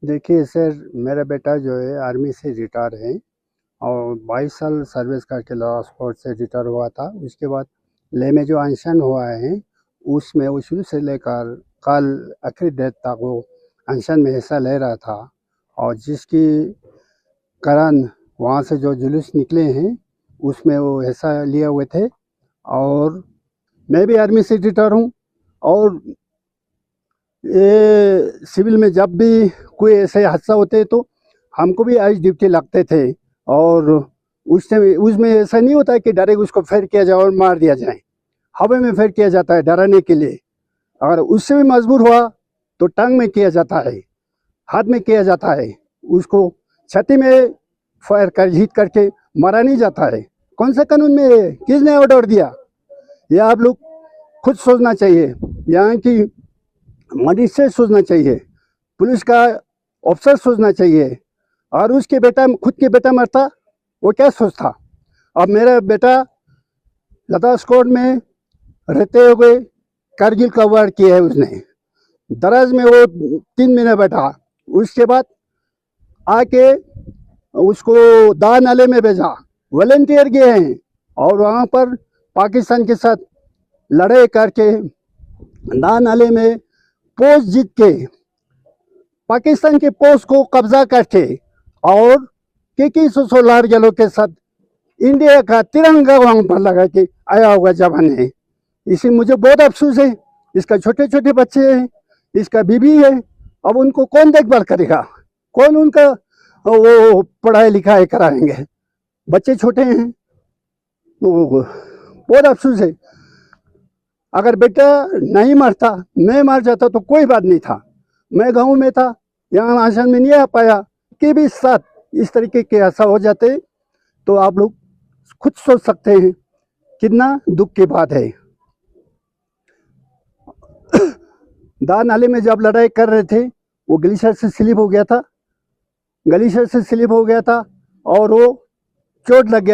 देखिए सर, मेरा बेटा जो है आर्मी से रिटायर है और 22 साल सर्विस करके लास्ट फोर्स से रिटायर हुआ था। उसके बाद लेह में जो अनशन हुआ है उसमें वो शुरू से लेकर कल आखिरी डेट तक वो अनशन में हिस्सा ले रहा था। और जिसकी कारण वहाँ से जो जुलूस निकले हैं उसमें वो हिस्सा लिए हुए थे। और मैं भी आर्मी से रिटायर हूँ। और ये सिविल में जब भी कोई ऐसे हादसा होते तो हमको भी आज ड्यूटी लगते थे। और उस टाइम उसमें ऐसा नहीं होता है कि डायरेक्ट उसको फेर किया जाए और मार दिया जाए। हवा में फेर किया जाता है डराने के लिए। अगर उससे भी मजबूर हुआ तो टांग में किया जाता है, हाथ में किया जाता है। उसको छाती में फायर कर हिट करके मारा नहीं जाता है। कौन सा कानून में है? किसने ऑर्डर दिया? यह आप लोग खुद सोचना चाहिए। यहाँ की मजिस्ट्रेट सोचना चाहिए, पुलिस का ऑफिसर सोचना चाहिए। और उसके बेटा खुद के बेटा मरता वो क्या सोचता? अब मेरा बेटा लद्दाख स्क्वाड में रहते हुए कारगिल का वार किया है उसने। दराज में वो 3 महीने बैठा। उसके बाद आके उसको दा नाले में भेजा। वॉलेंटियर गए हैं और वहाँ पर पाकिस्तान के साथ लड़ाई करके दा नाले में पोस्ट जीत के पाकिस्तान के पोस्ट को कब्जा करके और के सोलार गलों के साथ इंडिया का तिरंगा वहां पर लगा के आया हुआ जवान है। इसी मुझे बहुत अफसोस है। इसका छोटे छोटे बच्चे हैं, इसका बीबी है। अब उनको कौन देखभाल करेगा? कौन उनका वो पढ़ाई लिखाई कराएंगे? बच्चे छोटे हैं तो बहुत अफसोस है। अगर बेटा नहीं मरता, मैं मर जाता तो कोई बात नहीं था। मैं गांव में था, यहाँ आसन में नहीं आ पाया कि भी साथ इस तरीके के ऐसा हो जाते तो आप लोग खुद सोच सकते हैं कितना दुख की बात है। दा नाले में जब लड़ाई कर रहे थे वो ग्लेशियर से स्लिप हो गया था। ग्लेशियर से स्लिप हो गया था और वो चोट लग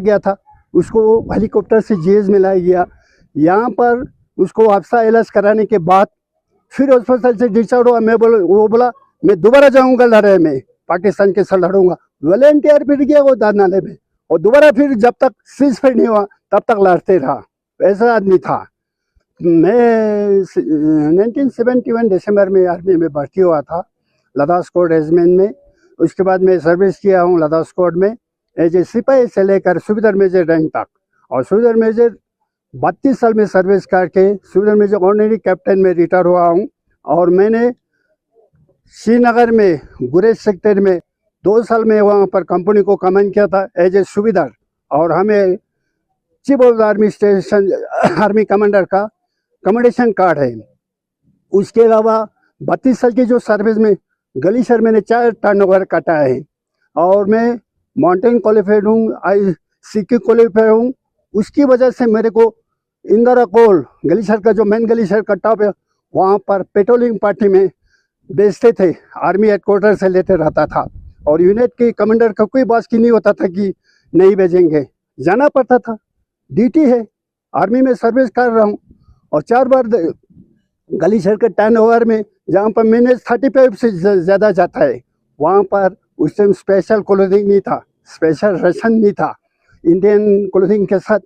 गया था। उसको हेलीकॉप्टर से जीएस में लाया गया। यहाँ पर उसको हादसा इलाज कराने के बाद फिर अस्पताल से डिस्चार्ज हुआ। वो बोला मैं दोबारा जाऊंगा लड़ाई में, पाकिस्तान के साथ लड़ूंगा। वॉलेंटियर फिर गया वो दाद नाले में और दोबारा फिर जब तक सीज फायर नहीं हुआ तब तक लड़ते रहा। ऐसा आदमी था। मैं 1971 दिसंबर में आर्मी में भर्ती हुआ था लद्दाख स्क्वाड रेजिमेंट में। उसके बाद मैं सर्विस किया हूँ लद्दाख स्क्वाड में एज ए सिपाही से लेकर सूबेदार मेजर रैंक तक। और सूबेदार मेजर 32 साल में सर्विस करके सूबेदार मेजर ऑर्डिनरी कैप्टन में रिटायर हुआ हूँ। और मैंने श्रीनगर में गुरेज सेक्टर में 2 साल में वहाँ पर कंपनी को कमांड किया था एज ए सूबेदार। और हमें chief of army station army commander का कमेंडेशन कार्ड है। उसके अलावा 32 साल की जो सर्विस में ग्लेशियर मैंने 4 टर्नओवर काटा है। और मैं माउंटेन क्वालिफाइड हूँ, ICQ क्वालिफाइड हूँ। उसकी वजह से मेरे को इंदिरा कोल ग्लेशियर का जो मेन ग्लेशियर का टॉप है वहाँ पर पेट्रोलिंग पार्टी में बेचते थे। आर्मी हेडक्वार्टर से लेते रहता था और यूनिट के कमांडर का कोई बात की नहीं होता था कि नहीं भेजेंगे, जाना पड़ता था। ड्यूटी है, आर्मी में सर्विस कर रहा हूँ। और 4 बार ग्लेशियर के टर्नओवर में जहाँ पर मैंने 35 से ज़्यादा जाता है वहाँ पर उस टाइम स्पेशल क्लोथिंग नहीं था, स्पेशल राशन नहीं था। इंडियन क्लोथिंग के साथ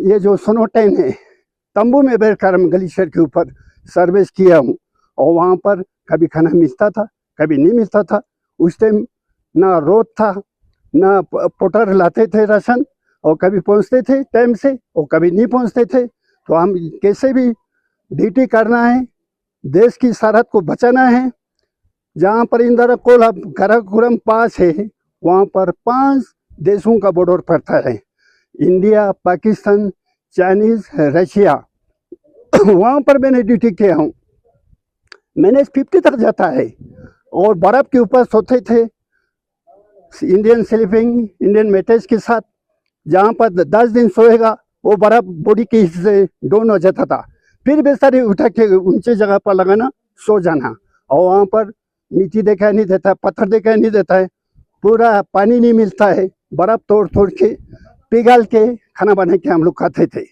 ये जो सोनो टेन है तंबू में बैठकर हम ग्लेशियर के ऊपर सर्विस किया हूँ। और वहाँ पर कभी खाना मिलता था, कभी नहीं मिलता था। उस टाइम ना रोड था, ना पोटर लाते थे राशन, और कभी पहुँचते थे टाइम से और कभी नहीं पहुँचते थे। तो हम कैसे भी ड्यूटी करना है, देश की सरहद को बचाना है। जहाँ पर इंदिरा कोल अब काराकोरम पास है वहाँ पर 5 देशों का बॉर्डर पड़ता है, इंडिया, पाकिस्तान, चाइनीज, रशिया। वहाँ पर मैंने ड्यूटी किया हूँ। -50 तक जाता है और बर्फ़ के ऊपर सोते थे इंडियन स्लीपिंग इंडियन मैट्रेस के साथ। जहाँ पर 10 दिन सोएगा वो बर्फ़ बॉडी के हिस्से से डाउन हो जाता था। फिर बेचारे उठा के ऊंचे जगह पर लगाना, सो जाना। और वहाँ पर मिट्टी दिखाई नहीं देता, पत्थर दिखाई नहीं देता है, पूरा पानी नहीं मिलता है। बर्फ़ तोड़ तोड़ के पिघल के खाना बना के हम लोग खाते थे।